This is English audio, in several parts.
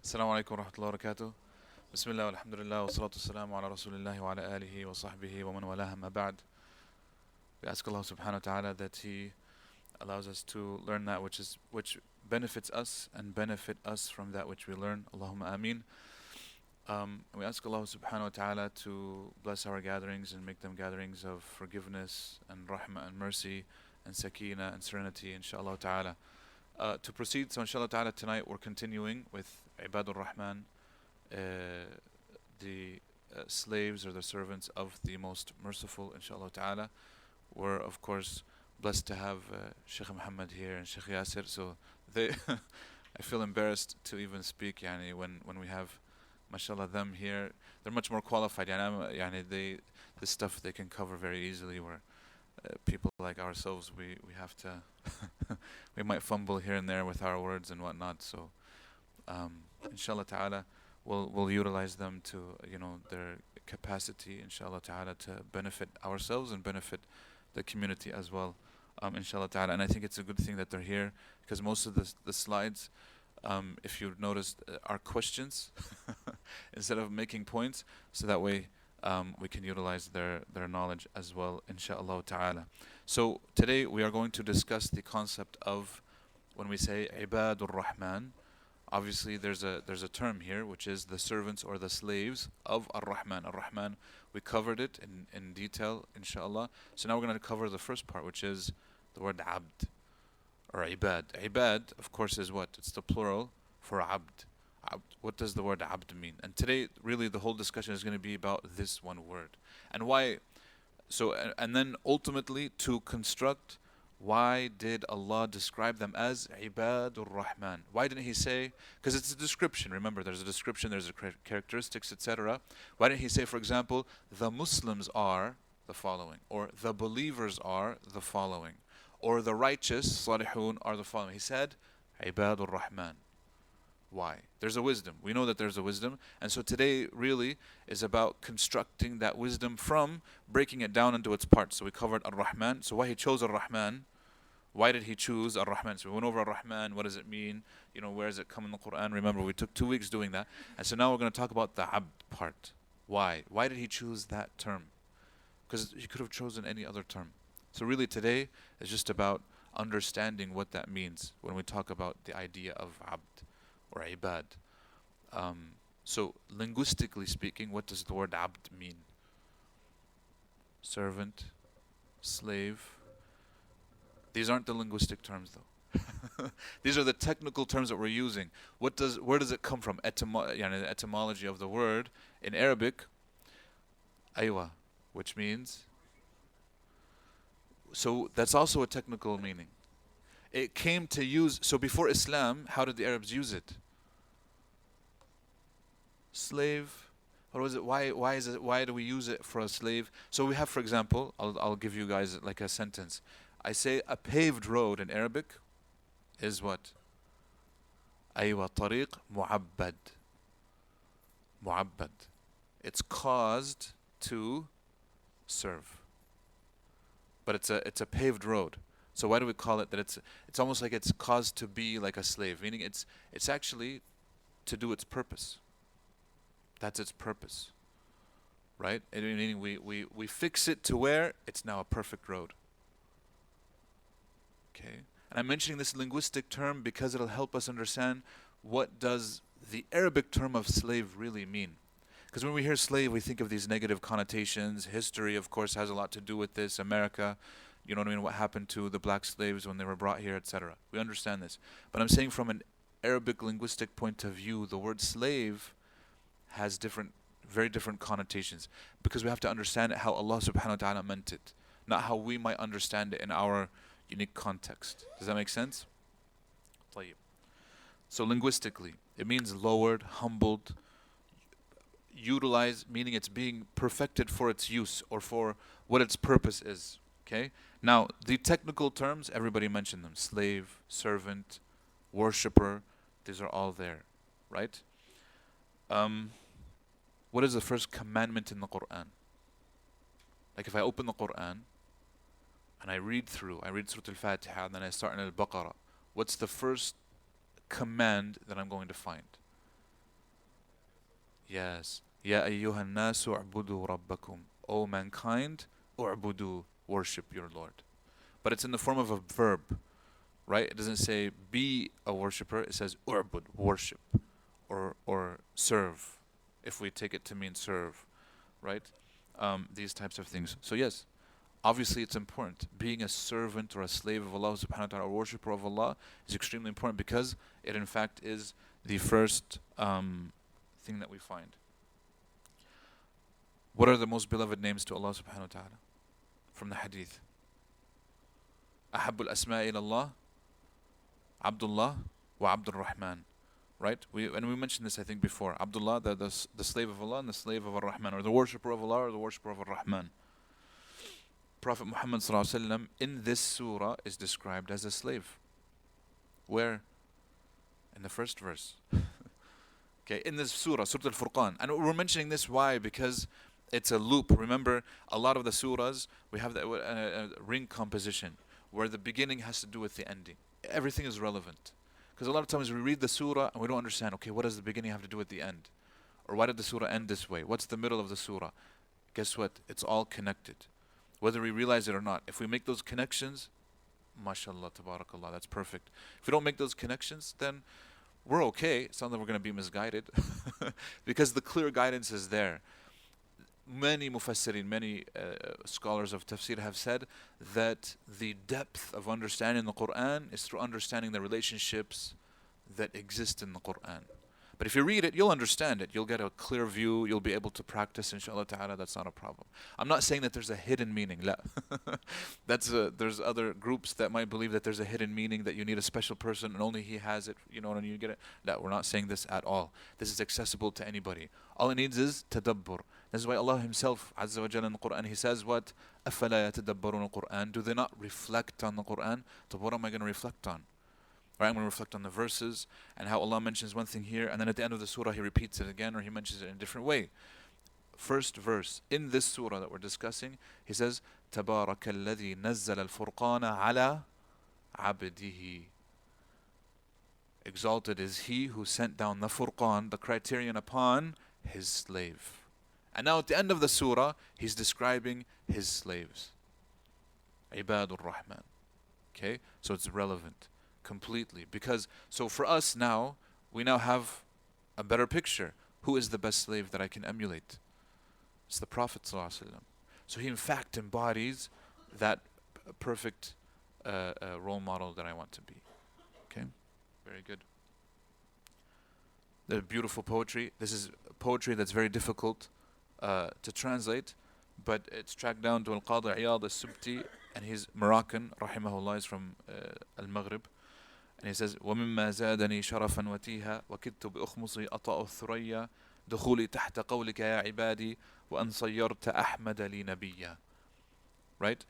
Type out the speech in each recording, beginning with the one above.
السلام عليكم ورحمة الله وبركاته. بسم الله والحمد لله والصلاة والسلام على رسول الله وعلى آله وصحبه ومن والاه ما بعد. We ask Allah subhanahu wa ta'ala that He allows us to learn that which benefits us and benefit us from that which we learn. Allahumma ameen. We ask Allah subhanahu wa ta'ala to bless our gatherings and make them gatherings of forgiveness and rahmah and mercy and sakina and serenity, inshaAllah ta'ala. To proceed, so inshallah ta'ala tonight we're continuing with Ibadur Rahman, the slaves or the servants of the Most Merciful, inshallah ta'ala. We're of course blessed to have Sheikh Muhammad here and Sheikh Yasir, so they I feel embarrassed to even speak yani, when we have mashallah them here. They're much more qualified, yani, this stuff they can cover very easily, where people like ourselves we have to we might fumble here and there with our words and whatnot. So inshallah ta'ala we'll utilize them to their capacity inshallah ta'ala to benefit ourselves and benefit the community as well, inshallah ta'ala. And I think it's a good thing that they're here, because most of the slides, if you noticed, are questions instead of making points, so that way we can utilize their knowledge as well, inshaAllah ta'ala. So today we are going to discuss the concept of when we say Ibadur Rahman. Obviously there's a term here which is the servants or the slaves of Ar-Rahman. Ar-Rahman, we covered it in detail, inshaAllah. So now we're going to cover the first part, which is the word Abd or Ibad. Ibad, of course, is what? It's the plural for Abd. What does the word Abd mean? And today, really, the whole discussion is going to be about this one word. And why, and then ultimately to construct, why did Allah describe them as Ibadur Rahman? Why didn't He say, because it's a description, remember, there's a description, there's a characteristics, etc. Why didn't He say, for example, the Muslims are the following, or the believers are the following, or the righteous, Salihun, are the following? He said, Ibadur Rahman. Why? There's a wisdom. We know that there's a wisdom. And so today really is about constructing that wisdom from breaking it down into its parts. So we covered Ar-Rahman. So why He chose Ar-Rahman? Why did He choose Ar-Rahman? So we went over Ar-Rahman. What does it mean? Where does it come in the Quran? Remember, we took 2 weeks doing that. And so now we're going to talk about the Abd part. Why? Why did He choose that term? Because He could have chosen any other term. So really today is just about understanding what that means when we talk about the idea of Abd or Ibad. So linguistically speaking, what does the word Abd mean? Servant, slave. These aren't the linguistic terms though. These are the technical terms that we're using. Where does it come from? The etymology of the word in Arabic, aywa, which means, so that's also a technical meaning. It came to use, so before Islam, how did the Arabs use it? Slave. What was it? Why do we use it for a slave? So we have, for example, I'll give you guys like a sentence. I say a paved road in Arabic is what? Aywa tariq mu'abbad. Mu'abbad. It's caused to serve. But it's a paved road. So why do we call it that? It's almost like it's caused to be like a slave, meaning it's actually to do its purpose. That's its purpose, right? Meaning we fix it to where it's now a perfect road. Okay, and I'm mentioning this linguistic term because it'll help us understand what does the Arabic term of slave really mean. Because when we hear slave, we think of these negative connotations. History, of course, has a lot to do with this. America, you know what I mean? What happened to the black slaves when they were brought here, etc. We understand this. But I'm saying from an Arabic linguistic point of view, the word slave has very different connotations. Because we have to understand it how Allah subhanahu wa ta'ala meant it. Not how we might understand it in our unique context. Does that make sense? طيب. So linguistically, it means lowered, humbled, utilized, meaning it's being perfected for its use or for what its purpose is. Okay? Now, the technical terms, everybody mentioned them. Slave, servant, worshipper, these are all there. Right? What is the first commandment in the Quran? Like if I open the Quran and I read Surah Al-Fatiha and then I start in Al-Baqarah, what's the first command that I'm going to find? Yes. Ya ayyuhan nasu u'budu rabbakum. O mankind, u'budu, worship your Lord. But it's in the form of a verb, right? It doesn't say be a worshipper. It says u'bud, worship, or serve, if we take it to mean serve, right? These types of things. So yes, obviously it's important. Being a servant or a slave of Allah subhanahu wa ta'ala, or worshipper of Allah, is extremely important because it in fact is the first thing that we find. What are the most beloved names to Allah subhanahu wa ta'ala? From the hadith. أحب الأسماء إلى الله Abdullah wa Abdul Rahman. Right? We mentioned this I think before. Abdullah, the slave of Allah, and the slave of Ar-Rahman, or the worshipper of Allah, or the worshipper of Ar-Rahman. Prophet Muhammad sallallahu alaihi wasallam in this surah is described as a slave. Where? In the first verse. Okay, in this surah, Surat Al-Furqan. And we're mentioning this why? Because it's a loop. Remember, a lot of the surahs, we have the ring composition, where the beginning has to do with the ending. Everything is relevant. Because a lot of times we read the surah and we don't understand, okay, what does the beginning have to do with the end? Or why did the surah end this way? What's the middle of the surah? Guess what? It's all connected. Whether we realize it or not. If we make those connections, mashallah, tabarakallah, that's perfect. If we don't make those connections, then we're okay. It's not that we're going to be misguided. Because the clear guidance is there. Many mufassirin, many scholars of tafsir have said that the depth of understanding the Quran is through understanding the relationships that exist in the Quran. But if you read it, you'll understand it. You'll get a clear view. You'll be able to practice, inshallah ta'ala. That's not a problem. I'm not saying that there's a hidden meaning. La. There's other groups that might believe that there's a hidden meaning, that you need a special person and only he has it, you know, and you get it. La, we're not saying this at all. This is accessible to anybody. All it needs is tadabbur. This is why Allah Himself, Azza wa Jalla, in the Quran, He says what? أَفَلَا يَتَدَبَّرُونَ الْقُرْآنَ. Do they not reflect on the Quran? So what am I going to reflect on? Right, I'm going to reflect on the verses and how Allah mentions one thing here, and then at the end of the surah He repeats it again, or He mentions it in a different way. First verse in this surah that we're discussing, He says, تَبَارَكَ الَّذِي نَزَّلَ الْفُرْقَانَ عَلَى عَبْدِهِ. Exalted is He who sent down the Furqan, the Criterion, upon His slave. And now at the end of the surah, He's describing His slaves. Ibadur Rahman. Okay, so it's relevant completely. Because, so for us now, we now have a better picture. Who is the best slave that I can emulate? It's the Prophet ﷺ. So he in fact embodies that perfect role model that I want to be. Okay, very good. The beautiful poetry. This is poetry that's very difficult to translate, but it's tracked down to Al-Qadi Iyad al-Subti, and he's Moroccan, rahimahullah, he's from Al-Maghrib. And he says, وَمِمَّا زَادَنِي شَرَفًا وَتِيهًا وَكِدْتُ بِأُخْمُصِي أَطَأُ الثُّرَيَّا دُخُولِي تَحْتَ قَوْلِكَ يَا عِبَادِي وَأَنْ صَيَّرْتَ أَحْمَدَ لِي نَبِيًّا. Right?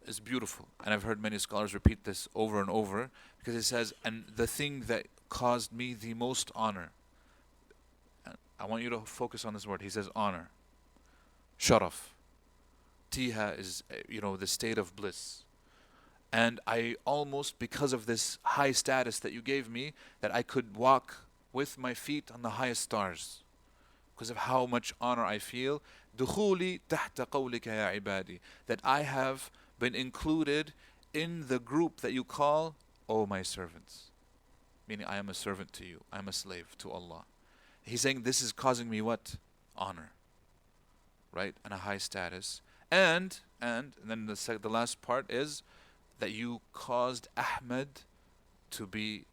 It's beautiful. And I've heard many scholars repeat this over and over, because it says, and the thing that caused me the most honor. I want you to focus on this word. He says honor. Sharaf. Tiha is, the state of bliss. And I almost, because of this high status that you gave me, that I could walk with my feet on the highest stars. Because of how much honor I feel. دخولي تحت قولك يا عبادي. That I have been included in the group that you call, O my servants. Meaning I am a servant to you. I am a slave to Allah. He's saying this is causing me what? Honor. Right? And a high status. And then the last part is that you caused Ahmed to be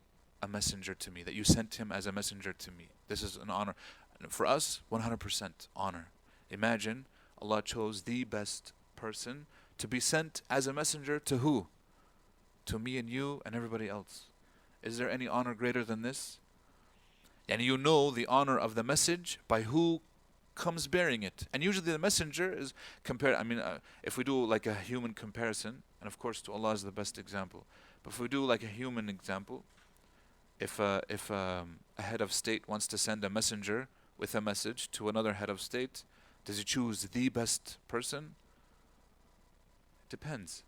a messenger to me. That you sent him as a messenger to me. This is an honor. And for us, 100% honor. Imagine Allah chose the best person to be sent as a messenger to who? To me and you and everybody else. Is there any honor greater than this? And you know the honor of the message by who comes bearing it. And usually the messenger is compared, if we do like a human comparison, and of course to Allah is the best example, but if we do like a human example, if a head of state wants to send a messenger with a message to another head of state, does he choose the best person? It depends.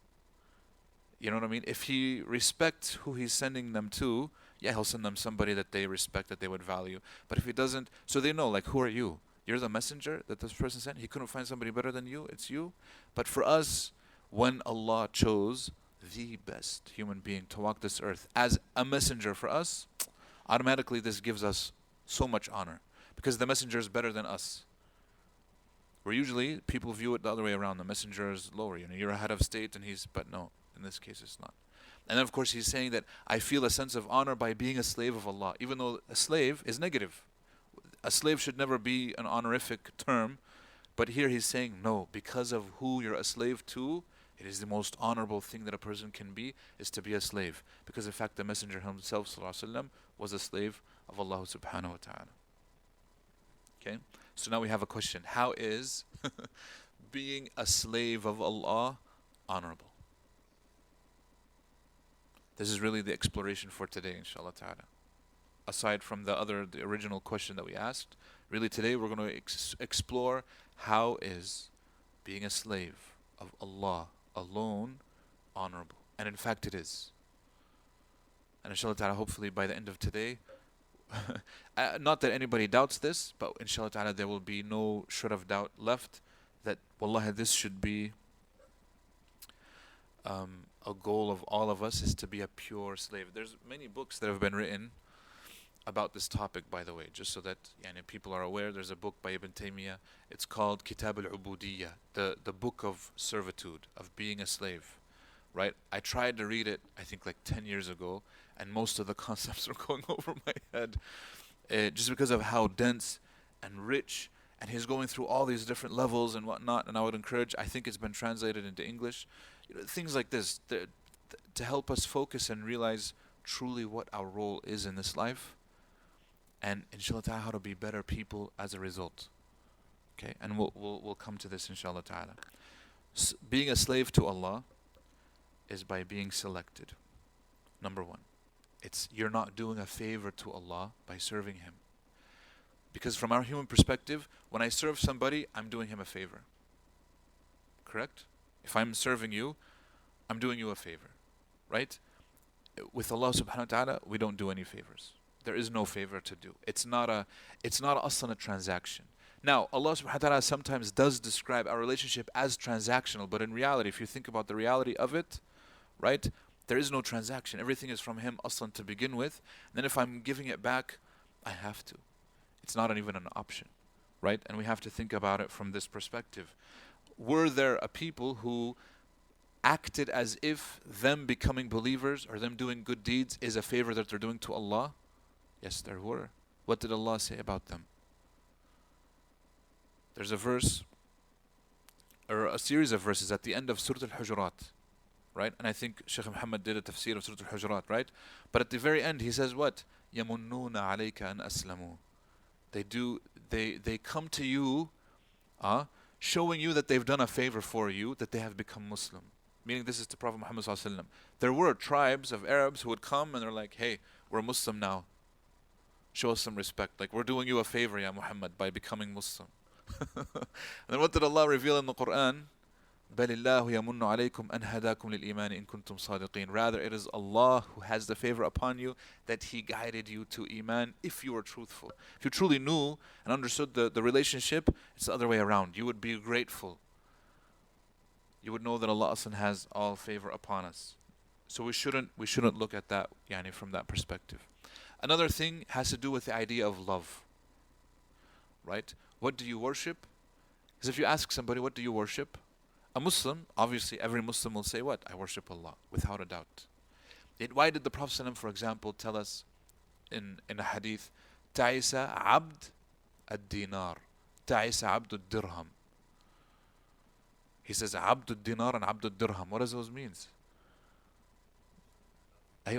You know what I mean? If he respects who he's sending them to, Yeah, he'll send them somebody that they respect, that they would value. But if he doesn't, so they know, like, who are you? You're the messenger that this person sent. He couldn't find somebody better than you. It's you. But for us, when Allah chose the best human being to walk this earth as a messenger for us, automatically this gives us so much honor because the messenger is better than us. Where usually people view it the other way around. The messenger is lower. You're a head of state, and but no, in this case it's not. And then of course he's saying that I feel a sense of honor by being a slave of Allah, even though a slave is negative. A slave should never be an honorific term, but here he's saying no, because of who you're a slave to, it is the most honorable thing that a person can be, is to be a slave. Because in fact the Messenger himself ﷺ, was a slave of Allah subhanahu wa ta'ala. Okay? So now we have a question. How is being a slave of Allah honorable? This is really the exploration for today, inshallah ta'ala. Aside from the original question that we asked, really today we're going to explore how is being a slave of Allah alone honorable. And in fact it is. And inshallah ta'ala, hopefully by the end of today, not that anybody doubts this, but inshallah ta'ala there will be no shred of doubt left that wallahi this should be a goal of all of us, is to be a pure slave. There's many books that have been written about this topic, by the way, just so that people are aware. There's a book by Ibn Taymiyyah. It's called Kitab al-Ubudiyya, the book of servitude, of being a slave. Right? I tried to read it, I think like 10 years ago, and most of the concepts are going over my head, just because of how dense and rich, and he's going through all these different levels and whatnot. And I would encourage, I think it's been translated into English, things like this, to help us focus and realize truly what our role is in this life, and inshallah ta'ala how to be better people as a result. Okay, and we'll come to this inshallah ta'ala. Being a slave to Allah is by being selected. Number one, you're not doing a favor to Allah by serving Him. Because from our human perspective, when I serve somebody, I'm doing him a favor. Correct? If I'm serving you, I'm doing you a favor. Right? With Allah subhanahu wa ta'ala, we don't do any favors. There is no favor to do. It's not aslan a transaction. Now, Allah subhanahu wa ta'ala sometimes does describe our relationship as transactional, but in reality, if you think about the reality of it, right, there is no transaction. Everything is from Him aslan to begin with. And then if I'm giving it back, I have to. It's not even an option, right? And we have to think about it from this perspective. Were there a people who acted as if them becoming believers or them doing good deeds is a favor that they're doing to Allah? Yes, there were. What did Allah say about them? There's a verse, or a series of verses at the end of Surat Al-Hujurat, right? And I think Shaykh Muhammad did a tafsir of Surat Al-Hujurat, right? But at the very end he says what? يَمُنُّونَ عَلَيْكَ أَنْ أَسْلَمُوا. They come to you, showing you that they've done a favor for you, that they have become Muslim. Meaning this is to Prophet Muhammad sallallahu alaihi wasallam. There were tribes of Arabs who would come and they're like, hey, we're Muslim now. Show us some respect. Like, we're doing you a favor, Ya Muhammad, by becoming Muslim. And then what did Allah reveal in the Quran? بَلِ اللَّهُ يَمُنُّ عَلَيْكُمْ أَنْ هَدَاكُمْ لِلْإِيمَانِ إِن كُنْتُمْ صَادِقِينَ. Rather, it is Allah who has the favor upon you, that He guided you to Iman if you were truthful. If you truly knew and understood the relationship, it's the other way around. You would be grateful. You would know that Allah has all favor upon us. So we shouldn't look at that from that perspective. Another thing has to do with the idea of love. Right? What do you worship? Because if you ask somebody, what do you worship? A Muslim, obviously every Muslim will say what? I worship Allah, without a doubt. Why did the Prophet ﷺ, for example, tell us in a hadith, Ta'isa abd ad-dinar, Ta'isa abd ad-dirham. He says abd ad-dinar and abd ad-dirham. What does those mean?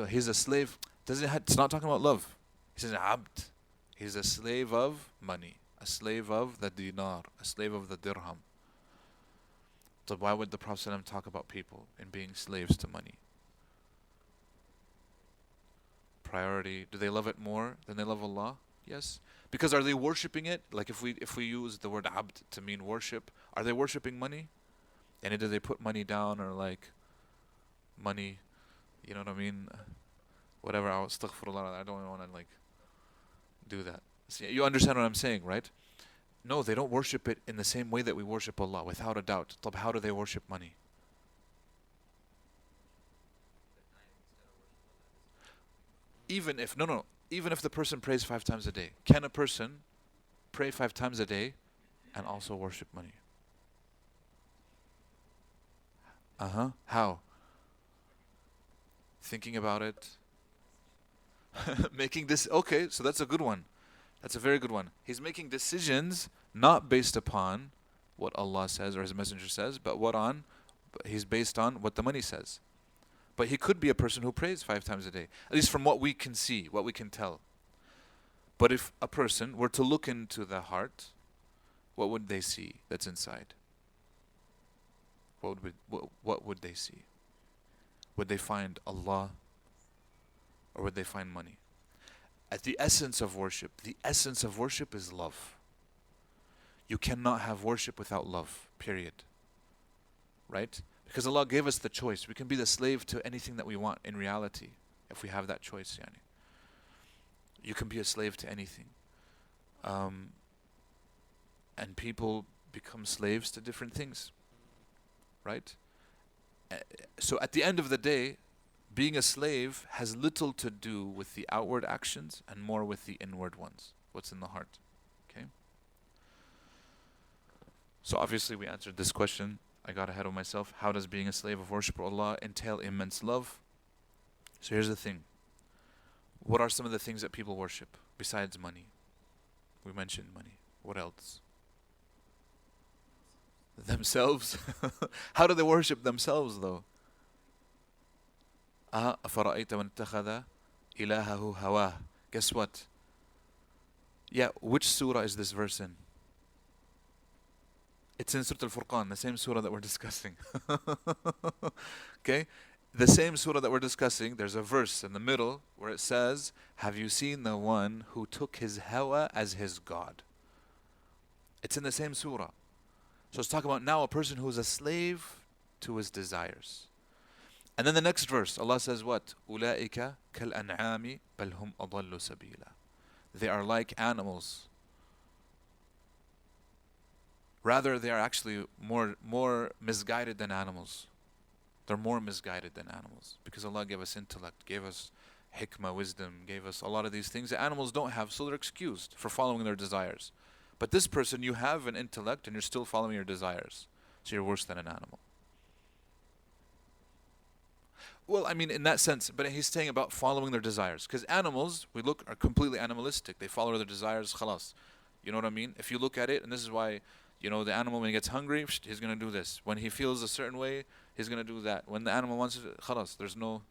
He's a slave. It's not talking about love. He says abd. He's a slave of money, a slave of the dinar, a slave of the dirham. So why would the Prophet ﷺ talk about people and being slaves to money? Priority. Do they love it more than they love Allah? Yes. Because are they worshipping it? Like if we use the word abd to mean worship, are they worshipping money? And do they put money down, or like money, you know what I mean? whatever. Astaghfirullah. I don't want to like do that. See, you understand what I'm saying, right? No, they don't worship it in the same way that we worship Allah, without a doubt. How do they worship money? Even if, no, no, even if the person prays 5 times a day, can a person pray 5 times a day and also worship money? How? Thinking about it, making this. Okay, so that's a good one. That's a very good one. He's making decisions not based upon what Allah says or His Messenger says, but he's based on what the money says. But he could be a person who prays 5 times a day, at least from what we can see, what we can tell. But if a person were to look into the heart, what would they see that's inside? What would they see? Would they find Allah, or would they find money? At the essence of worship is love. You cannot have worship without love, period. Right? Because Allah gave us the choice. We can be the slave to anything that we want in reality, if we have that choice. Yani. You can be a slave to anything. And people become slaves to different things. Right? So at the end of the day, being a slave has little to do with the outward actions and more with the inward ones. What's in the heart. Okay? So obviously we answered this question. I got ahead of myself. How does being a slave of worship of Allah entail immense love? So here's the thing. What are some of the things that people worship besides money? We mentioned money. What else? Themselves. How do they worship themselves though? أَفَرَأَيْتَ مَنْ اتَّخَذَ إِلَهَهُ هَوَاهُ. Guess what? Yeah, which surah is this verse in? It's in Surat Al-Furqan, the same surah that we're discussing. Okay? The same surah that we're discussing, there's a verse in the middle where it says, have you seen the one who took his hawa as his God? It's in the same surah. So it's talking about now a person who is a slave to his desires. And then the next verse, Allah says what? أُولَٰئِكَ كَالْأَنْعَامِ بَلْ هُمْ أَضَلُّ سَبِيلًا. They are like animals. Rather, they are actually more misguided than animals. They're more misguided than animals. Because Allah gave us intellect, gave us hikmah, wisdom, gave us a lot of these things that animals don't have, so they're excused for following their desires. But this person, you have an intellect and you're still following your desires. So you're worse than an animal. Well, I mean, in that sense, but he's saying about following their desires. Because animals, we look, are completely animalistic. They follow their desires, khalas. You know what I mean? If you look at it, and this is why, you know, the animal, when he gets hungry, he's going to do this. When he feels a certain way, he's going to do that. When the animal wants it, khalas, there's no...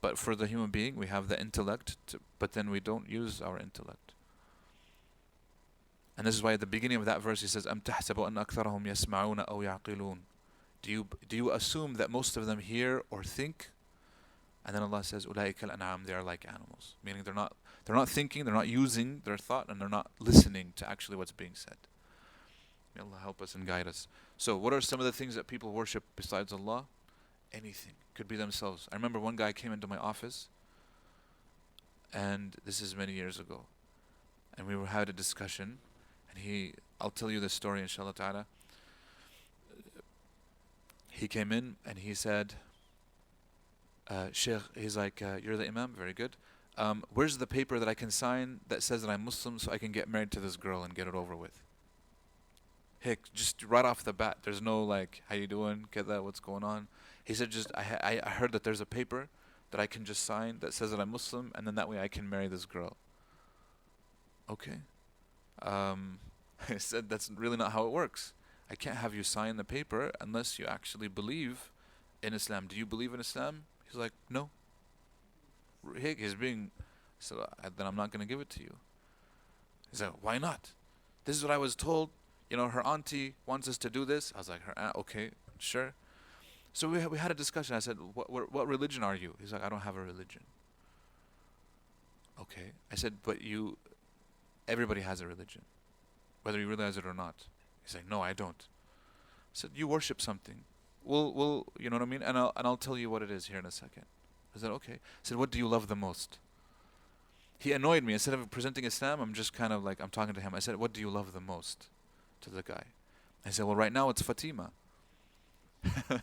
But for the human being, we have the intellect, but then we don't use our intellect. And this is why at the beginning of that verse, he says, أَمْ تَحْسَبُ أَنَّ أَكْثَرَهُمْ يَسْمَعُونَ أَوْ يَعْقِلُونَ. Do you assume that most of them hear or think? And then Allah says, أُولَٰئِكَ الْأَنْعَامِ. They are like animals. Meaning they're not thinking, they're not using their thought, and they're not listening to actually what's being said. May Allah help us and guide us. So what are some of the things that people worship besides Allah? Anything. Could be themselves. I remember one guy came into my office, and this is many years ago, and we had a discussion, and I'll tell you this story inshallah ta'ala. He came in and he said, Sheikh, he's like, you're the Imam, very good. Where's the paper that I can sign that says that I'm Muslim so I can get married to this girl and get it over with? Heck, just right off the bat, there's no like, how you doing, keda, what's going on? He said, I heard that there's a paper that I can just sign that says that I'm Muslim, and then that way I can marry this girl. Okay. I said, that's really not how it works. I can't have you sign the paper unless you actually believe in Islam. Do you believe in Islam? He's like, no. He's being, so then I'm not going to give it to you. He's like, why not? This is what I was told. You know, her auntie wants us to do this. I was like, her aunt, okay, sure. So we had a discussion. I said, what religion are you? He's like, I don't have a religion. Okay. I said, but everybody has a religion, whether you realize it or not. He's like, no, I don't. I said, you worship something. We'll, you know what I mean? And I'll tell you what it is here in a second. I said, okay. I said, what do you love the most? He annoyed me. Instead of presenting Islam, I'm just kind of like, I'm talking to him. I said, what do you love the most? To the guy. I said, well, right now it's Fatima.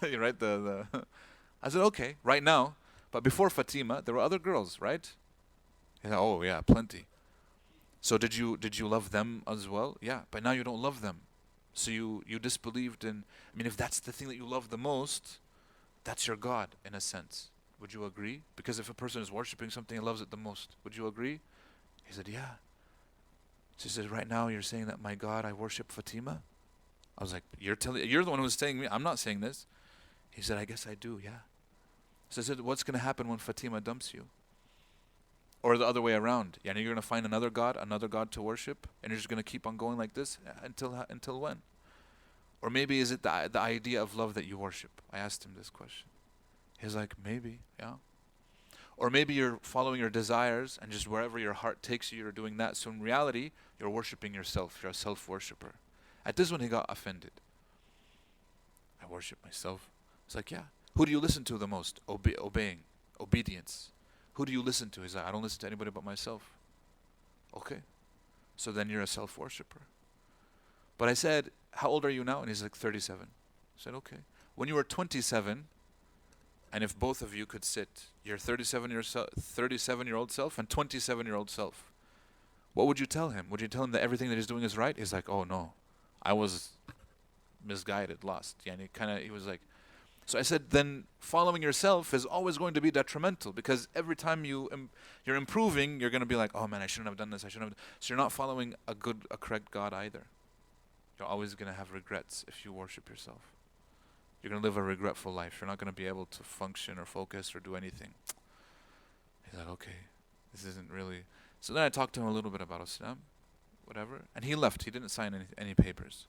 You right? I said, okay, right now. But before Fatima, there were other girls, right? He said, oh yeah, plenty. So did you love them as well? Yeah, but now you don't love them. So you disbelieved in. I mean, if that's the thing that you love the most, that's your God in a sense. Would you agree? Because if a person is worshiping something and loves it the most, would you agree? He said, yeah. So he said, right now you're saying that my God, I worship Fatima? I was like, you're the one who's saying me. I'm not saying this. He said, I guess I do, yeah. So I said, what's going to happen when Fatima dumps you? Or the other way around. Yeah, you're going to find another God to worship, and you're just going to keep on going like this until when? Or maybe is it the idea of love that you worship? I asked him this question. He's like, maybe, yeah. Or maybe you're following your desires, and just wherever your heart takes you, you're doing that. So in reality, you're worshiping yourself. You're a self-worshipper. At this one, he got offended. I worship myself. It's like, yeah. Who do you listen to the most? Obeying. Obedience. Who do you listen to? He's like, I don't listen to anybody but myself. Okay. So then you're a self-worshipper. But I said, how old are you now? And he's like, 37. I said, okay. When you were 27, and if both of you could sit, your 37-year-old self and 27-year-old self, what would you tell him? Would you tell him that everything that he's doing is right? He's like, oh no, I was misguided, lost. Yeah, and he was like, so I said, then following yourself is always going to be detrimental, because every time you're improving, you're going to be like, oh man, I shouldn't have done this. So you're not following a correct God either. You're always going to have regrets if you worship yourself. You're going to live a regretful life. You're not going to be able to function or focus or do anything. He's like, okay, this isn't really. So then I talked to him a little bit about Islam, whatever, and he left. He didn't sign any papers.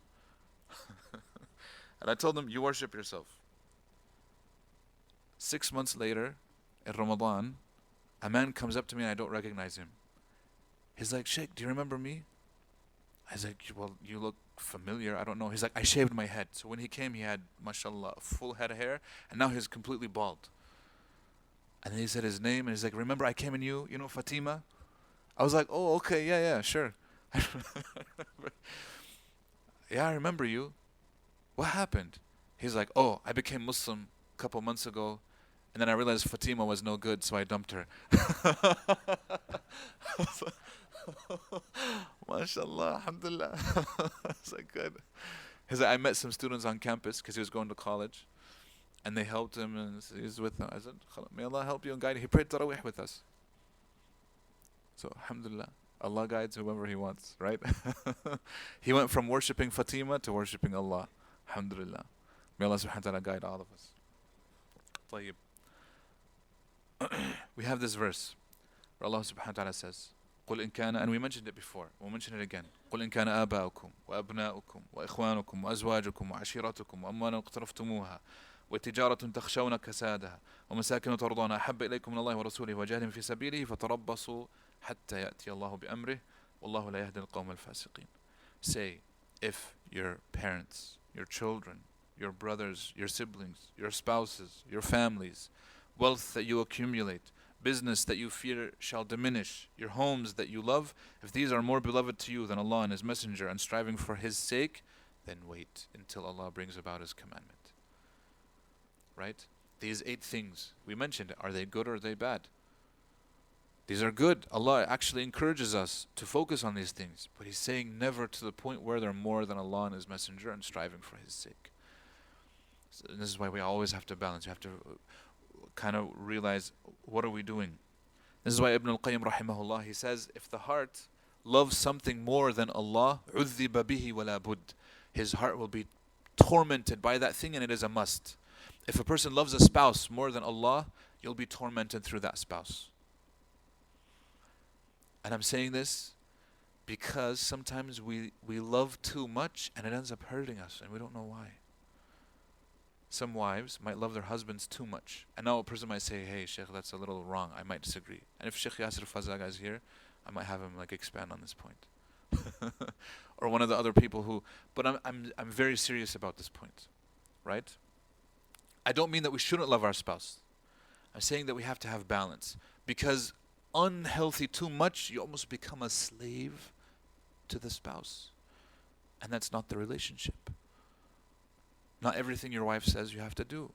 And I told him, you worship yourself. 6 months later, in Ramadan, a man comes up to me and I don't recognize him. He's like, Sheikh, do you remember me? I was like, well, you look familiar. I don't know. He's like, I shaved my head. So when he came, he had, mashallah, a full head of hair, and now he's completely bald. And then he said his name, and he's like, remember I came in you know, Fatima? I was like, oh, okay, yeah, sure. Yeah, I remember you. What happened? He's like, oh, I became Muslim a couple months ago, and then I realized Fatima was no good, so I dumped her. MashaAllah, alhamdulillah. It's like good. He's like, I met some students on campus because he was going to college, and they helped him, and he was with them. I said, may Allah help you and guide you. He prayed Taraweeh with us. So, alhamdulillah, Allah guides whoever He wants, right? He went from worshipping Fatima to worshipping Allah. Alhamdulillah. May Allah subhanahu wa ta'ala guide all of us. طيب. We have this verse where Allah subhanahu wa ta'ala says, قل إن كان, and we mentioned it before, we'll mention it again. قل إن كان آباؤكم وأبناؤكم وإخوانكم وأزواجكم وعشيرتكم وأموال اقترفتموها وتجارة تخشون كسادها ومساكن ترضون أحب إليكم من الله ورسوله وجاهد في سبيله فتربصوا حتى يأتي الله بأمره والله لا يهدي القوم الفاسقين. Say, if your parents, your children, your brothers, your siblings, your spouses, your families, wealth that you accumulate, business that you fear shall diminish, your homes that you love, if these are more beloved to you than Allah and His Messenger and striving for His sake, then wait until Allah brings about His commandment. Right? These 8 things, we mentioned, are they good or are they bad? These are good. Allah actually encourages us to focus on these things, but He's saying never to the point where they're more than Allah and His Messenger and striving for His sake. So this is why we always have to balance. You have to kind of realize, what are we doing? This is why Ibn al-Qayyim rahimahullah, he says, if the heart loves something more than Allah, عُذِّبَ بِهِ وَلَا بُدْ, his heart will be tormented by that thing, and it is a must. If a person loves a spouse more than Allah, you'll be tormented through that spouse. And I'm saying this because sometimes we love too much and it ends up hurting us and we don't know why. Some wives might love their husbands too much. And now a person might say, hey, Sheikh, that's a little wrong. I might disagree. And if Sheikh Yasir Fazaga is here, I might have him expand on this point. Or one of the other people who, but I'm very serious about this point, right? I don't mean that we shouldn't love our spouse. I'm saying that we have to have balance. Because unhealthy too much, you almost become a slave to the spouse. And that's not the relationship. Not everything your wife says you have to do.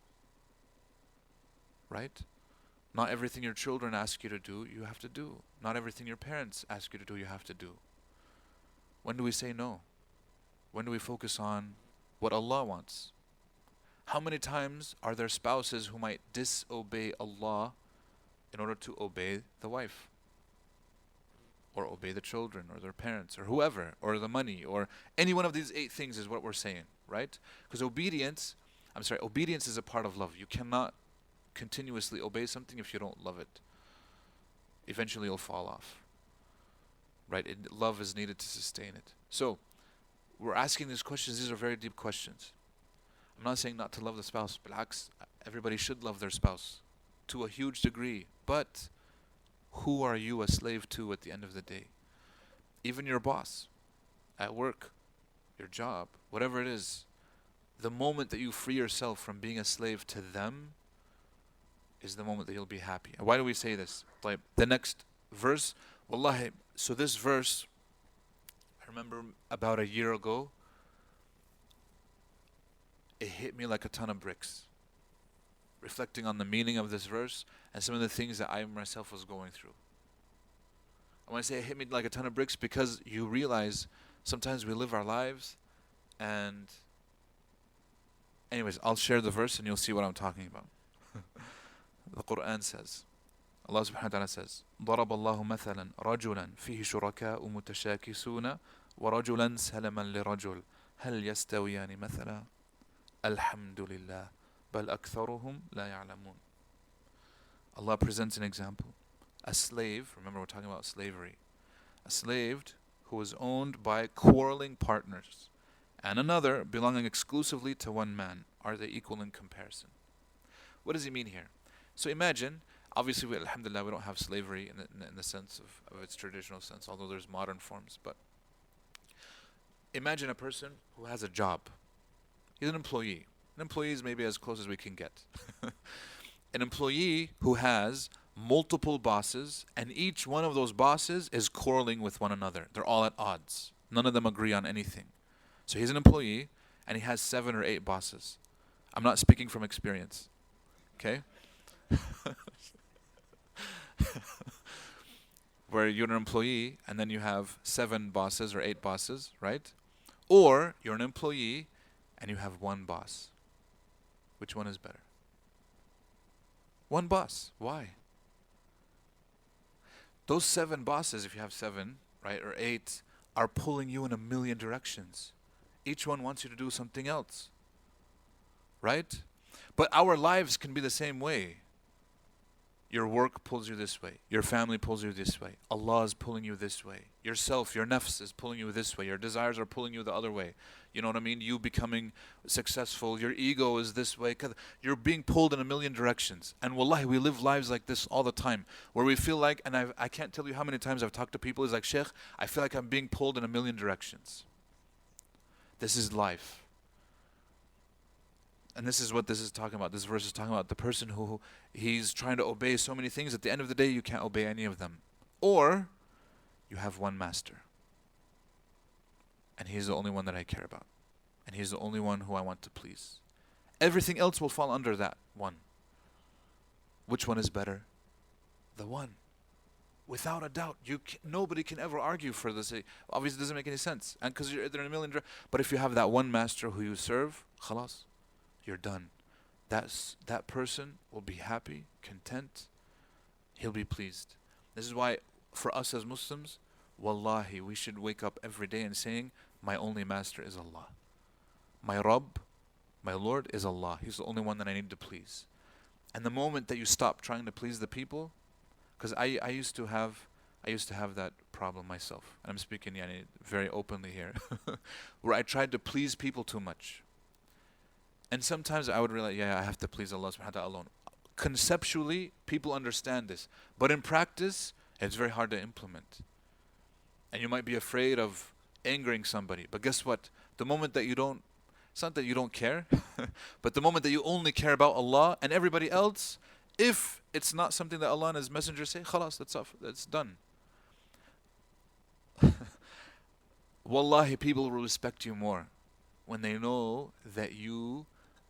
Right? Not everything your children ask you to do, you have to do. Not everything your parents ask you to do, you have to do. When do we say no? When do we focus on what Allah wants? How many times are there spouses who might disobey Allah in order to obey the wife? Or obey the children, or their parents, or whoever, or the money, or any one of these 8 things is what we're saying, right? Because obedience is a part of love. You cannot continuously obey something if you don't love it. Eventually it'll fall off. Right? Love is needed to sustain it. So, we're asking these questions. These are very deep questions. I'm not saying not to love the spouse. Bil'aks, everybody should love their spouse to a huge degree. But who are you a slave to at the end of the day? Even your boss, at work, your job, whatever it is, the moment that you free yourself from being a slave to them is the moment that you'll be happy. And why do we say this? Like the next verse, wallahi, so this verse, I remember about a year ago, it hit me like a ton of bricks. Reflecting on the meaning of this verse and some of the things that I myself was going through. I want to say it hit me like a ton of bricks because you realize sometimes we live our lives and anyways, I'll share the verse and you'll see what I'm talking about. The Quran says, Allah subhanahu wa ta'ala says, ضرب الله مثلا رجلا فيه شركاء متشاكسون ورجلا سلما لرجل هل يستويان مثلا الحمد لله بل أكثرهم لا يعلمون. Allah presents an example. A slave, remember we're talking about slavery, a slave who is owned by quarreling partners and another belonging exclusively to one man. Are they equal in comparison? What does he mean here? So imagine, obviously, alhamdulillah, we don't have slavery in the sense of its traditional sense, although there's modern forms. But imagine a person who has a job. He's an employee. An employee is maybe as close as we can get. An employee who has multiple bosses, and each one of those bosses is quarreling with one another. They're all at odds. None of them agree on anything. So he's an employee, and he has 7 or 8 bosses. I'm not speaking from experience. Okay? Where you're an employee, and then you have 7 bosses or 8 bosses, right? Or you're an employee, and you have 1 boss. Which one is better? 1 boss. Why? Those 7 bosses, if you have 7, right, or 8, are pulling you in a million directions. Each one wants you to do something else. Right? But our lives can be the same way. Your work pulls you this way. Your family pulls you this way. Allah is pulling you this way. Yourself, your nafs is pulling you this way. Your desires are pulling you the other way. You know what I mean? You becoming successful. Your ego is this way. You're being pulled in a million directions. And wallahi, we live lives like this all the time. Where we feel like, and I can't tell you how many times I've talked to people, it's like, Sheikh, I feel like I'm being pulled in a million directions. This is life. And this is what this is talking about. This verse is talking about the person who he's trying to obey so many things. At the end of the day, you can't obey any of them. Or you have one master. And he's the only one that I care about. And he's the only one who I want to please. Everything else will fall under that one. Which one is better? The one. Without a doubt. Nobody can ever argue for this. Obviously, it doesn't make any sense. And because they're in a million. But if you have that one master who you serve, khalas. You're done. That person will be happy, content. He'll be pleased. This is why for us as Muslims, wallahi, we should wake up every day and saying, my only master is Allah. My Rabb, my Lord is Allah. He's the only one that I need to please. And the moment that you stop trying to please the people, because I used to have that problem myself. And I'm speaking very openly here. Where I tried to please people too much. And sometimes I would realize, I have to please Allah subhanahu wa ta'ala alone. Conceptually, people understand this. But in practice, it's very hard to implement. And you might be afraid of angering somebody. But guess what? The moment that you don't, it's not that you don't care, but the moment that you only care about Allah and everybody else, if it's not something that Allah and His Messenger say, khalas, that's done. Wallahi, people will respect you more when they know that you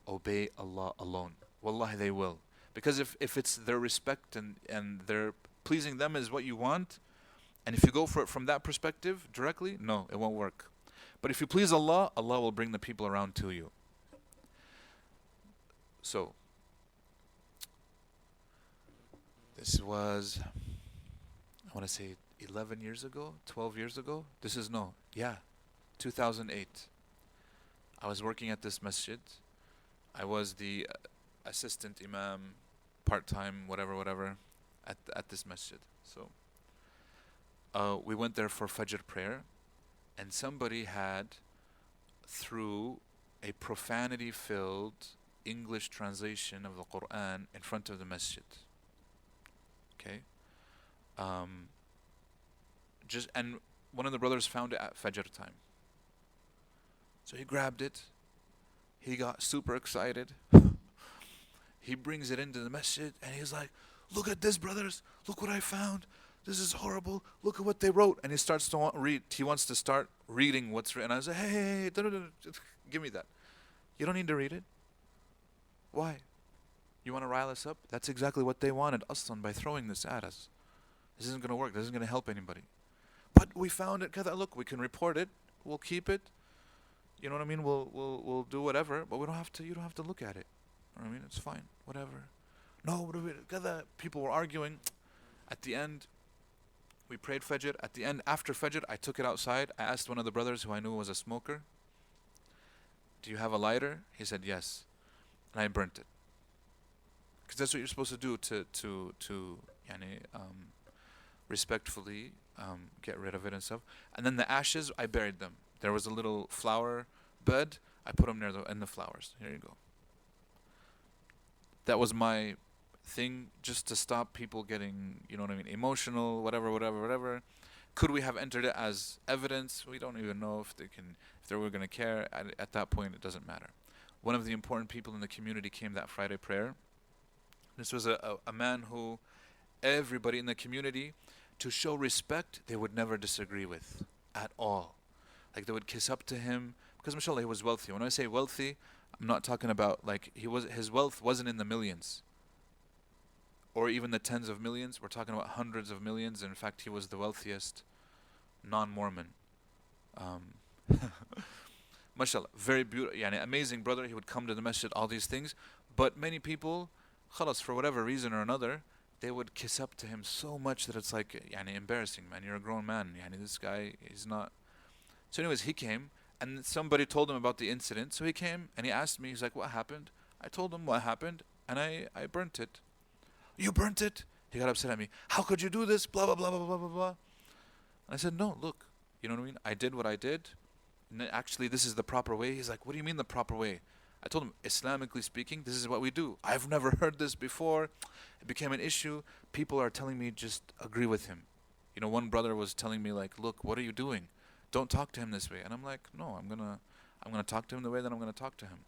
obey Allah alone. Wallahi, they will. Because if it's their respect and their pleasing them is what you want, and if you go for it from that perspective directly, no, it won't work. But if you please Allah, Allah will bring the people around to you. So, this was, I want to say 11 years ago, 12 years ago. 2008. I was working at this masjid. I was the assistant imam, part-time, whatever, at this masjid. So, we went there for Fajr prayer, and somebody had, through a profanity-filled English translation of the Quran in front of the masjid. Okay? And one of the brothers found it at Fajr time. So he grabbed it. He got super excited. He brings it into the masjid and he's like, "Look at this, brothers. Look what I found. This is horrible. Look at what they wrote." And he starts to read. He wants to start reading what's written. I was like, hey, give me that. You don't need to read it. Why? You want to rile us up? That's exactly what they wanted aslan by throwing this at us. This isn't going to work. This isn't going to help anybody. But we found it. Look, we can report it. We'll keep it. You know what I mean? We'll do whatever. But we don't have to. You don't have to look at it. You know what I mean? It's fine. Whatever. No, people were arguing. At the end, we prayed Fajr. At the end, after Fajr, I took it outside. I asked one of the brothers who I knew was a smoker, "Do you have a lighter?" He said yes. And I burnt it. Because that's what you're supposed to do to respectfully get rid of it and stuff. And then the ashes, I buried them. There was a little flower bed. I put them in the flowers. Here you go. That was my thing, just to stop people getting, you know what I mean, emotional, whatever. Could we have entered it as evidence? We don't even know if they were going to care. At that point, it doesn't matter. One of the important people in the community came that Friday prayer. This was a man who everybody in the community, to show respect, they would never disagree with at all. Like they would kiss up to him because mashallah he was wealthy. When I say wealthy, I'm not talking about like his wealth wasn't in the millions or even the tens of millions. We're talking about hundreds of millions. In fact, he was the wealthiest non-Mormon. Mashallah, very beautiful, amazing brother. He would come to the masjid, all these things. But many people, khalas, for whatever reason or another, they would kiss up to him so much that it's like, embarrassing, man. You're a grown man. This guy, he's not. So anyways, he came and somebody told him about the incident. So he came and he asked me, he's like, "What happened?" I told him what happened and I burnt it. "You burnt it?" He got upset at me. "How could you do this? Blah, blah, blah, blah, blah, blah, blah." And I said, "No, look, you know what I mean? I did what I did. And actually, this is the proper way." He's like, "What do you mean the proper way?" I told him, Islamically speaking, this is what we do. I've never heard this before. It became an issue. People are telling me just agree with him. One brother was telling me like, "Look, what are you doing? Don't talk to him this way." And I'm like, "No, I'm gonna talk to him the way that I'm gonna talk to him."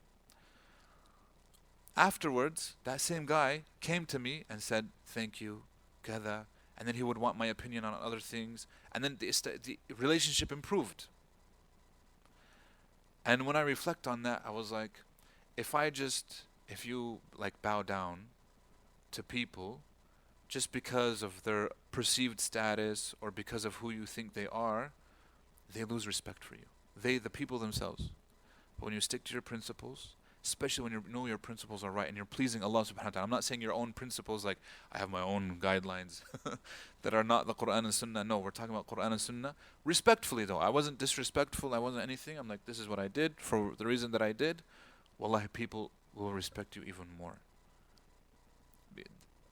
Afterwards, that same guy came to me and said, "Thank you, kada," and then he would want my opinion on other things, and then the relationship improved. And when I reflect on that, I was like, if you like bow down to people just because of their perceived status or because of who you think they are, they lose respect for you. The people themselves. But when you stick to your principles, especially when you know your principles are right and you're pleasing Allah subhanahu wa ta'ala. I'm not saying your own principles like I have my own guidelines that are not the Quran and Sunnah. No, we're talking about Quran and Sunnah. Respectfully though. I wasn't disrespectful. I wasn't anything. I'm like, this is what I did for the reason that I did. Wallahi, people will respect you even more.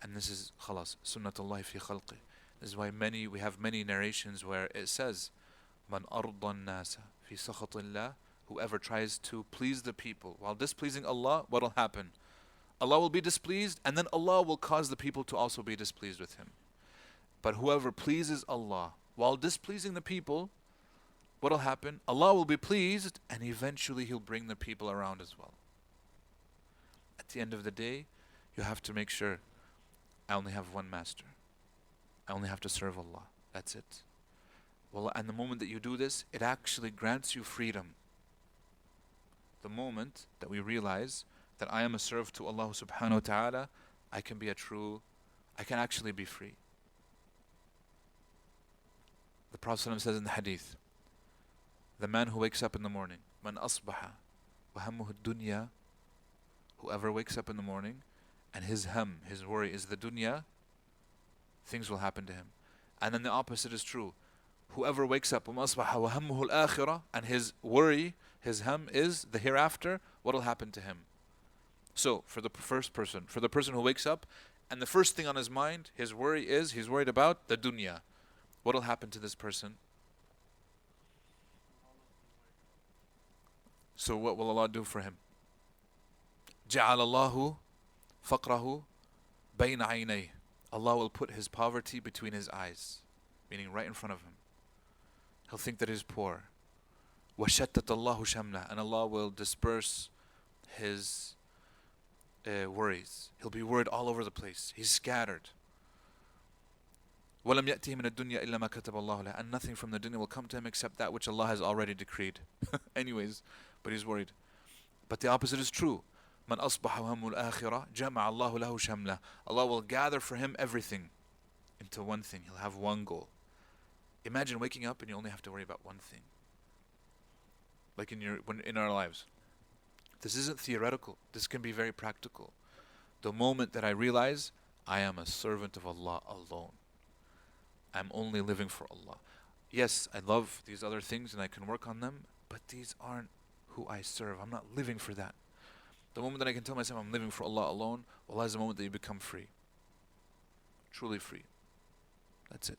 And this is khalas, sunnatullah fi khalqi. This is why we have many narrations where it says, "Man ardan nasa fi sakhatillah." Whoever tries to please the people while displeasing Allah, what will happen? Allah will be displeased, and then Allah will cause the people to also be displeased with him. But whoever pleases Allah while displeasing the people, what will happen? Allah will be pleased, and eventually He'll bring the people around as well. At the end of the day, you have to make sure I only have one master. I only have to serve Allah. That's it. Well, and the moment that you do this, it actually grants you freedom. The moment that we realize that I am a servant to Allah subhanahu wa ta'ala, I can actually be free. The Prophet ﷺ says in the hadith, the man who wakes up in the morning, man asbaha wa hammuhu dunya, whoever wakes up in the morning and his worry is the dunya, things will happen to him. And then the opposite is true. Whoever wakes up وَمَصْبَحَ وَهَمُّهُ الْآخِرَةِ, and his worry, his ham is the hereafter, what will happen to him? So, for the first person, for the person who wakes up, and the first thing on his mind, his worry is, he's worried about the dunya. What will happen to this person? So what will Allah do for him? جَعَلَ اللَّهُ فَقْرَهُ بَيْنَ عَيْنَيْهِ. Allah will put his poverty between his eyes, meaning right in front of him. He'll think that he's poor. وَشَتَّتَ اللَّهُ شَمْلَهُ, and Allah will disperse his worries. He'll be worried all over the place. He's scattered. وَلَمْ يَأْتِهِ مِنَ الدُّنْيَا إِلَّا مَا كَتَبَ اللَّهُ لَهُ, and nothing from the dunya will come to him except that which Allah has already decreed. Anyways, but he's worried. But the opposite is true. مَنْ أَصْبَحَ هَمُّ الْآخِرَةِ جَمَعَ اللَّهُ لَهُ شَمْلَهُ. Allah will gather for him everything into one thing. He'll have one goal. Imagine waking up and you only have to worry about one thing. Like in our lives. This isn't theoretical. This can be very practical. The moment that I realize I am a servant of Allah alone. I'm only living for Allah. Yes, I love these other things and I can work on them, but these aren't who I serve. I'm not living for that. The moment that I can tell myself I'm living for Allah alone, Allah is the moment that you become free. Truly free. That's it.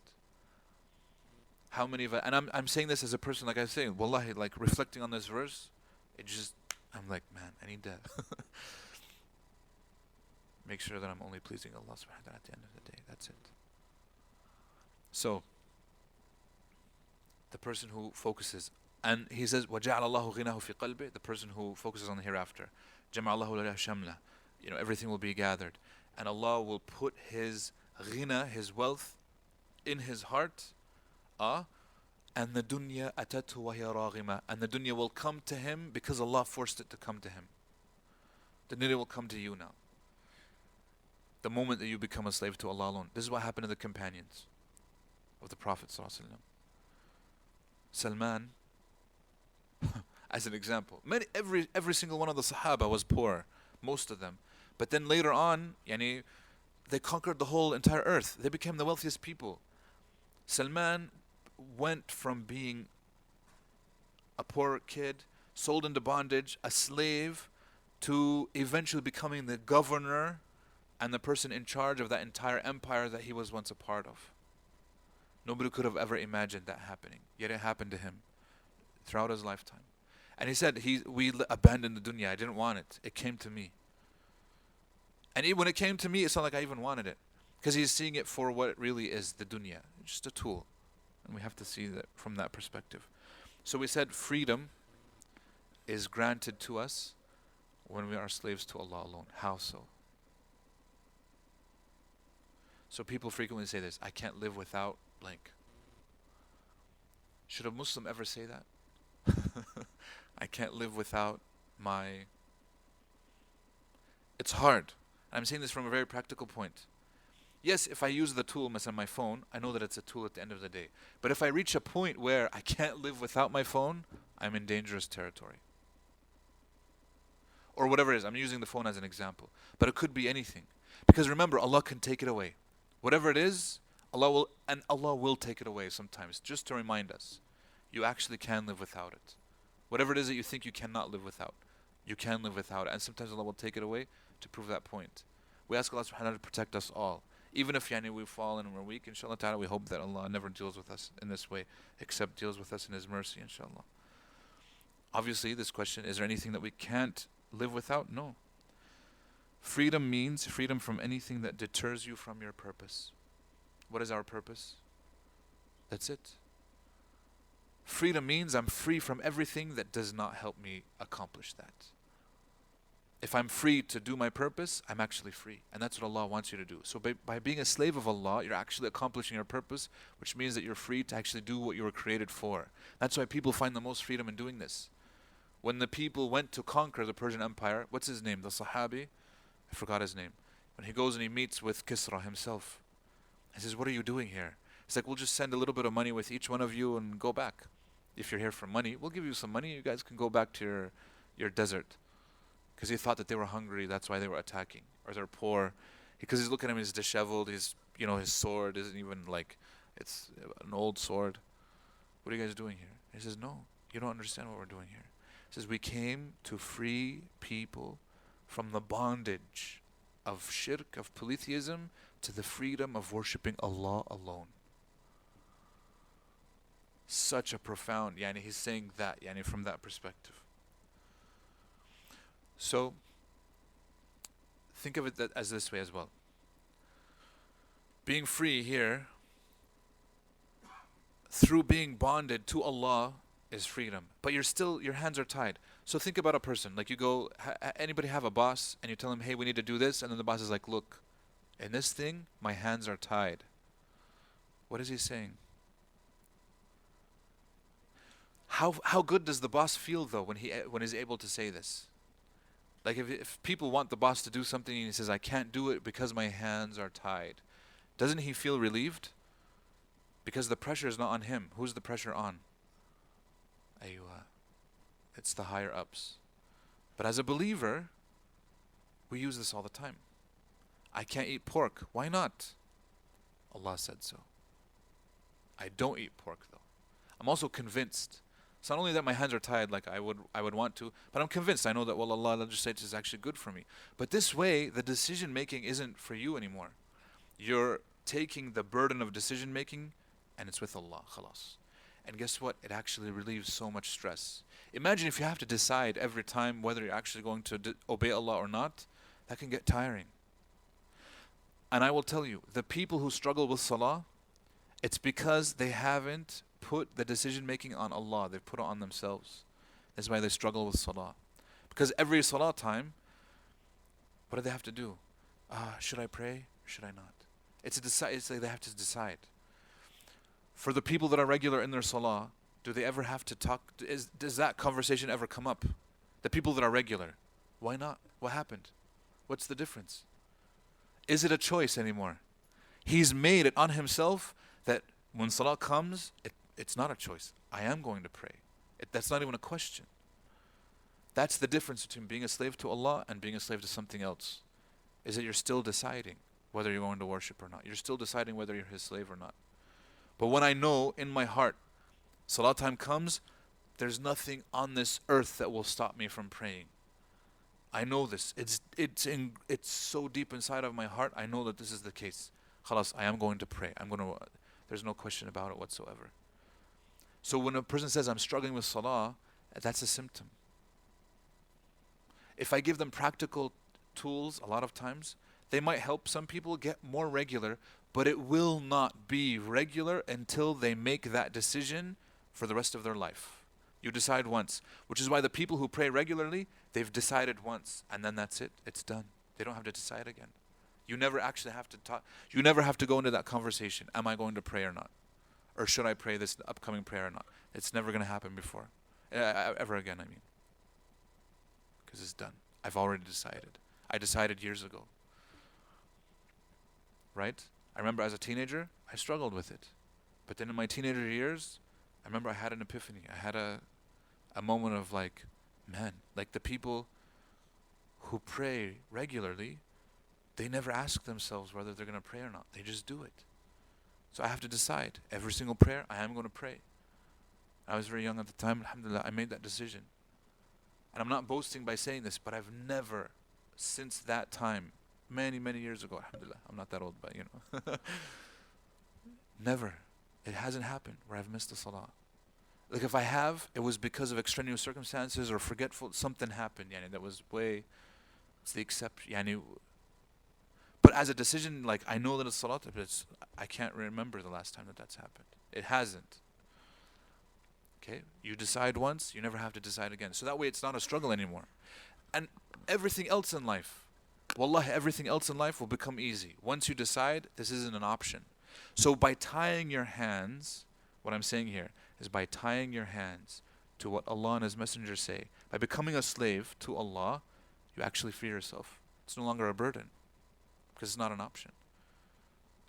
How many of us, and I'm saying this as a person, like I was saying, wallahi, like reflecting on this verse, I'm like, man, I need to make sure that I'm only pleasing Allah subhanahu wa ta'ala at the end of the day. That's it. So, the person who focuses, and he says, وَجَعَلَ اللَّهُ غِنَاهُ فِي قَلْبِهِ, the person who focuses on the hereafter. جَمَعَ اللَّهُ لَهُ شَمْلَهُ, everything will be gathered. And Allah will put his ghina, his wealth, in his heart, and the dunya atatu wa hiya raghima, and the dunya will come to him because Allah forced it to come to him. The dunya will come to you now. The moment that you become a slave to Allah alone. This is what happened to the companions of the Prophet ﷺ. Salman, as an example, every single one of the Sahaba was poor, most of them. But then later on, they conquered the whole entire earth. They became the wealthiest people. Salman went from being a poor kid, sold into bondage, a slave, to eventually becoming the governor and the person in charge of that entire empire that he was once a part of. Nobody could have ever imagined that happening. Yet it happened to him throughout his lifetime. And he said, we abandoned the dunya. I didn't want it. It came to me. And when it came to me, it's not like I even wanted it. Because he's seeing it for what it really is, the dunya. Just a tool. And we have to see that from that perspective. So we said freedom is granted to us when we are slaves to Allah alone. How so? So people frequently say this, I can't live without blank. Should a Muslim ever say that? I can't live without my... It's hard. I'm saying this from a very practical point. Yes, if I use the tool, my phone, I know that it's a tool at the end of the day. But if I reach a point where I can't live without my phone, I'm in dangerous territory. Or whatever it is, I'm using the phone as an example. But it could be anything. Because remember, Allah can take it away. Whatever it is, Allah will take it away sometimes, just to remind us. You actually can live without it. Whatever it is that you think you cannot live without, you can live without it. And sometimes Allah will take it away to prove that point. We ask Allah subhanahu wa ta'ala to protect us all. Even if we fall and we're weak, inshallah ta'ala, we hope that Allah never deals with us in this way, except deals with us in His mercy, inshallah. Obviously, this question, is there anything that we can't live without? No. Freedom means freedom from anything that deters you from your purpose. What is our purpose? That's it. Freedom means I'm free from everything that does not help me accomplish that. If I'm free to do my purpose, I'm actually free. And that's what Allah wants you to do. So by being a slave of Allah, you're actually accomplishing your purpose, which means that you're free to actually do what you were created for. That's why people find the most freedom in doing this. When the people went to conquer the Persian Empire, what's his name? The Sahabi? I forgot his name. When he goes and he meets with Kisra himself, he says, what are you doing here? He's like, we'll just send a little bit of money with each one of you and go back. If you're here for money, we'll give you some money. You guys can go back to your desert. Because he thought that they were hungry, that's why they were attacking. Or they're poor. Because he's looking at him, he's disheveled, his sword isn't even like, it's an old sword. What are you guys doing here? He says, no, you don't understand what we're doing here. He says, we came to free people from the bondage of shirk, of polytheism, to the freedom of worshipping Allah alone. Such a profound, he's saying that, from that perspective. So, think of it as this way as well. Being free here, through being bonded to Allah, is freedom. But your hands are tied. So think about a person. Like you go, anybody have a boss, and you tell him, hey, we need to do this, and then the boss is like, look, in this thing, my hands are tied. What is he saying? How good does the boss feel though when he's able to say this? Like if people want the boss to do something and he says, I can't do it because my hands are tied, doesn't he feel relieved? Because the pressure is not on him. Who's the pressure on? It's the higher ups. But as a believer, we use this all the time. I can't eat pork. Why not? Allah said so. I don't eat pork though. I'm also convinced. It's not only that my hands are tied like I would want to, but I'm convinced. I know that what Allah legislates is actually good for me. But this way, the decision making isn't for you anymore. You're taking the burden of decision making and it's with Allah. Khalas. And guess what? It actually relieves so much stress. Imagine if you have to decide every time whether you're actually going to obey Allah or not. That can get tiring. And I will tell you, the people who struggle with salah, it's because they haven't put the decision making on Allah. They've put it on themselves. That's why they struggle with salah. Because every salah time, what do they have to do? Should I pray or should I not? It's like they have to decide. For the people that are regular in their salah, do they ever have to talk? Does that conversation ever come up? The people that are regular, why not? What happened? What's the difference? Is it a choice anymore? He's made it on himself that when salah comes, it's not a choice. I am going to pray. That's not even a question. That's the difference between being a slave to Allah and being a slave to something else. Is that you're still deciding whether you're going to worship or not. You're still deciding whether you're his slave or not. But when I know in my heart, salah time comes, there's nothing on this earth that will stop me from praying. I know this. It's so deep inside of my heart. I know that this is the case. Khalas, I am going to pray. There's no question about it whatsoever. So when a person says, I'm struggling with salah, that's a symptom. If I give them practical tools, a lot of times, they might help some people get more regular, but it will not be regular until they make that decision for the rest of their life. You decide once, which is why the people who pray regularly, they've decided once, and then that's it. It's done. They don't have to decide again. You never actually have to talk. You never have to go into that conversation. Am I going to pray or not? Or should I pray this upcoming prayer or not? It's never going to happen before. Ever again, I mean. Because it's done. I've already decided. I decided years ago. Right? I remember as a teenager, I struggled with it. But then in my teenager years, I remember I had an epiphany. I had a moment of like, man, like the people who pray regularly, they never ask themselves whether they're going to pray or not. They just do it. So I have to decide. Every single prayer, I am going to pray. I was very young at the time. Alhamdulillah, I made that decision. And I'm not boasting by saying this, but I've never, since that time, many, many years ago, alhamdulillah, I'm not that old, but you know. Never. It hasn't happened where I've missed a salah. Like if I have, it was because of extraneous circumstances or forgetful, something happened, that was it's the exception, But as a decision, like I know that it's salat, but I can't remember the last time that's happened. It hasn't. Okay? You decide once, you never have to decide again. So that way it's not a struggle anymore. And Everything else in life, wallahi, everything else in life will become easy. Once you decide this isn't an option. So by tying your hands, what I'm saying here is by tying your hands to what Allah and His Messenger say, by becoming a slave to Allah, you actually free yourself. It's no longer a burden because it's not an option.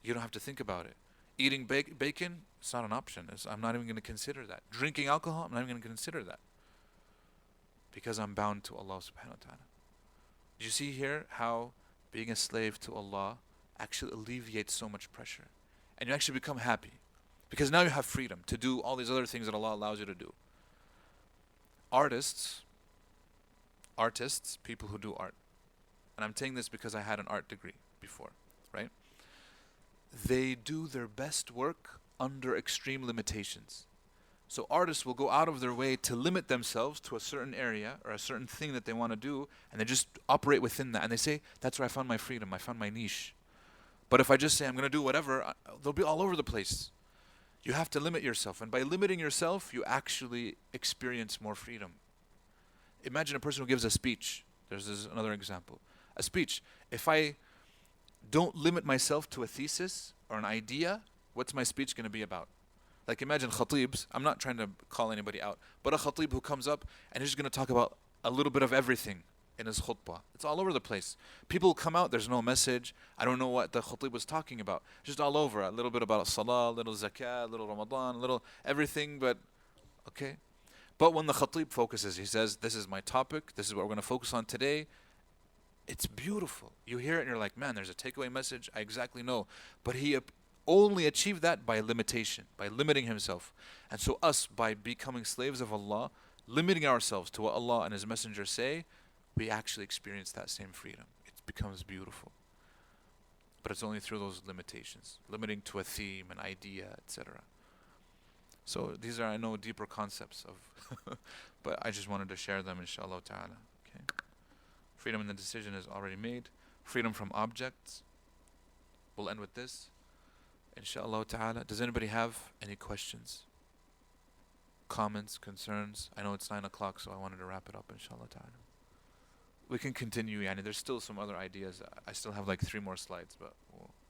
You don't have to think about it. Eating bacon, it's not an option. I'm not even going to consider that. Drinking alcohol, I'm not even going to consider that because I'm bound to Allah subhanahu wa ta'ala. Do you see here how being a slave to Allah actually alleviates so much pressure? And you actually become happy because now you have freedom to do all these other things that Allah allows you to do. Artists, people who do art, and I'm saying this because I had an art degree before, right? They do their best work under extreme limitations. So artists will go out of their way to limit themselves to a certain area or a certain thing that they want to do, and they just operate within that. And they say, that's where I found my freedom, I found my niche. But if I just say I'm going to do whatever, they'll be all over the place. You have to limit yourself, and by limiting yourself, you actually experience more freedom. Imagine a person who gives a speech. There's another example. A speech. If I don't limit myself to a thesis or an idea, what's my speech going to be about? Like imagine khatibs, I'm not trying to call anybody out, but a khatib who comes up and he's going to talk about a little bit of everything in his khutbah. It's all over the place. People come out, there's no message. I don't know what the khatib was talking about. Just all over. A little bit about salah, a little zakah, a little Ramadan, a little everything, but okay. But when the khatib focuses, he says, this is my topic, this is what we're going to focus on today. It's beautiful. You hear it and you're like, man, there's a takeaway message. I exactly know. But he only achieved that by limitation, by limiting himself. And so us, by becoming slaves of Allah, limiting ourselves to what Allah and His Messenger say, we actually experience that same freedom. It becomes beautiful. But it's only through those limitations, limiting to a theme, an idea, etc. So these are, I know, deeper concepts of, but I just wanted to share them, inshallah ta'ala. Okay. Freedom in the decision is already made. Freedom from objects. We'll end with this, inshallah ta'ala. Does anybody have any questions, comments, concerns? I know it's 9 o'clock, so I wanted to wrap it up, inshallah ta'ala. We can continue, yani. There's still some other ideas. I still have like 3 more slides, but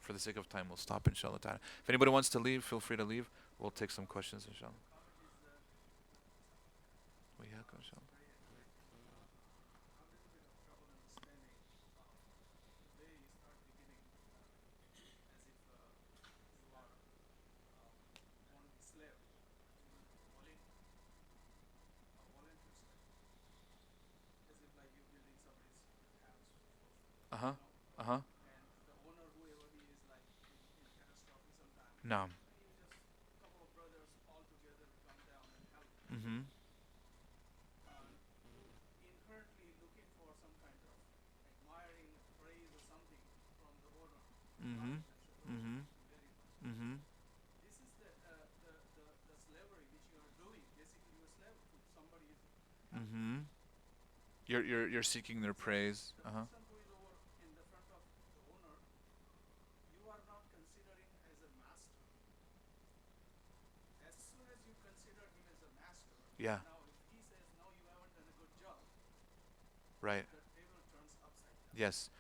for the sake of time, we'll stop, inshallah ta'ala. If anybody wants to leave, feel free to leave. We'll take some questions, inshallah. Inshallah. Uh-huh. Uh-huh. Naam. Mm-hmm. Mm-hmm. Mm-hmm. Mm-hmm. Mm-hmm. You're seeking their praise. Uh-huh. Yeah. Right. Yes.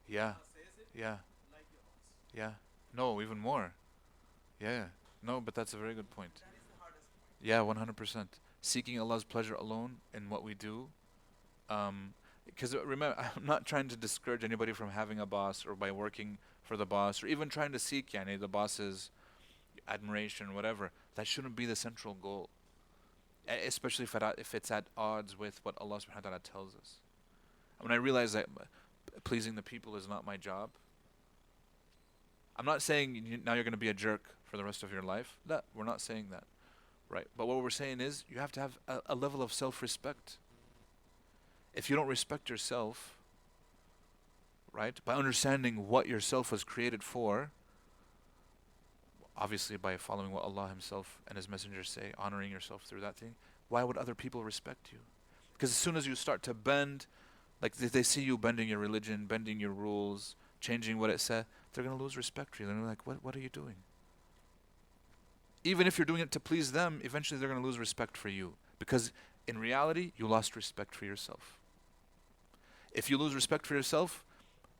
Yeah. Yeah. Yeah. No, even more. Yeah. No, but that's a very good point. Yeah, 100%. Seeking Allah's pleasure alone in what we do. Because remember, I'm not trying to discourage anybody from having a boss or by working for the boss or even trying to seek the boss's admiration, whatever. That shouldn't be the central goal. Especially if it's at odds with what Allah subhanahu wa ta'ala tells us. When I realize that pleasing the people is not my job, I'm not saying now you're going to be a jerk for the rest of your life. No, we're not saying that. Right. But what we're saying is you have to have a level of self-respect. If you don't respect yourself, right, by understanding what yourself was created for, obviously by following what Allah Himself and His Messenger say, honoring yourself through that thing, why would other people respect you? Because as soon as you start to bend, like they see you bending your religion, bending your rules, changing what it said, they're going to lose respect for you. They're like, what are you doing? Even if you're doing it to please them, eventually they're going to lose respect for you. Because in reality, you lost respect for yourself. If you lose respect for yourself,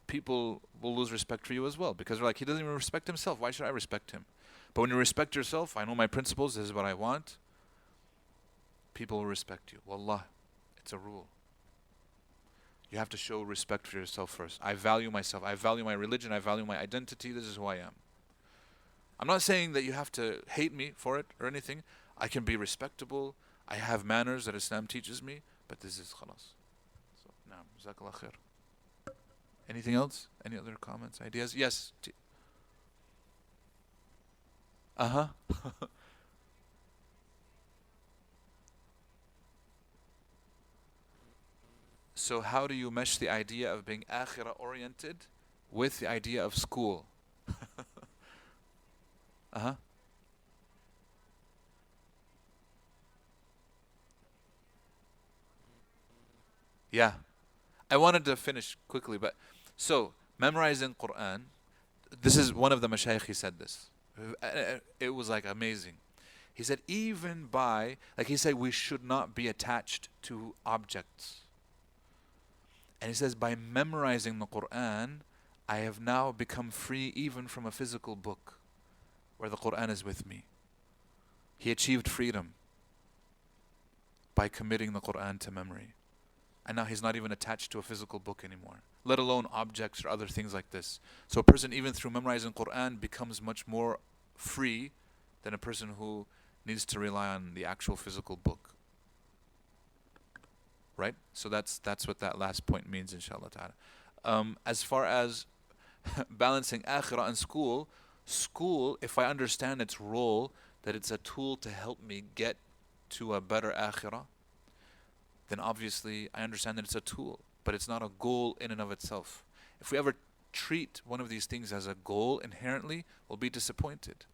people will lose respect for you as well. Because they're like, he doesn't even respect himself. Why should I respect him? But when you respect yourself, I know my principles, this is what I want, people will respect you. Wallah, it's a rule. You have to show respect for yourself first. I value myself. I value my religion. I value my identity. This is who I am. I'm not saying that you have to hate me for it or anything. I can be respectable. I have manners that Islam teaches me. But this is khalas. So, naam, jazakallah khair. Anything else? Any other comments, ideas? Yes. Uh-huh. So how do you mesh the idea of being akhirah oriented with the idea of school? Uh-huh. Yeah. I wanted to finish quickly, but so memorizing Quran, this is one of the mashayikh, he said this. It was like amazing. He said even by, like he said, we should not be attached to objects. And he says by memorizing the Quran, I have now become free even from a physical book where the Quran is with me. He achieved freedom by committing the Quran to memory. And now he's not even attached to a physical book anymore, let alone objects or other things like this. So a person, even through memorizing Quran, becomes much more free than a person who needs to rely on the actual physical book. Right? So that's what that last point means, inshallah ta'ala. As far as balancing akhirah and school, if I understand its role, that it's a tool to help me get to a better akhirah, then obviously I understand that it's a tool, but it's not a goal in and of itself. If we ever treat one of these things as a goal inherently, we'll be disappointed.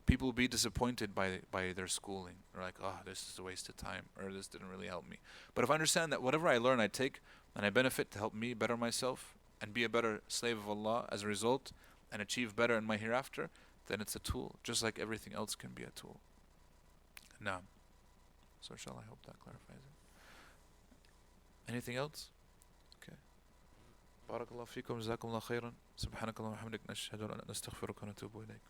People will be disappointed by their schooling. They're like, oh, this is a waste of time, or this didn't really help me. But if I understand that whatever I learn, I take and I benefit to help me better myself and be a better slave of Allah as a result and achieve better in my hereafter, then it's a tool, just like everything else can be a tool. Now, so inshallah, I hope that clarifies it. Anything else? Okay. بارك الله فيكم جزاكم الله خيرا سبحانك اللهم وبحمدك نشهد أن لا إله إلا أنت نستغفرك ونتوب إليك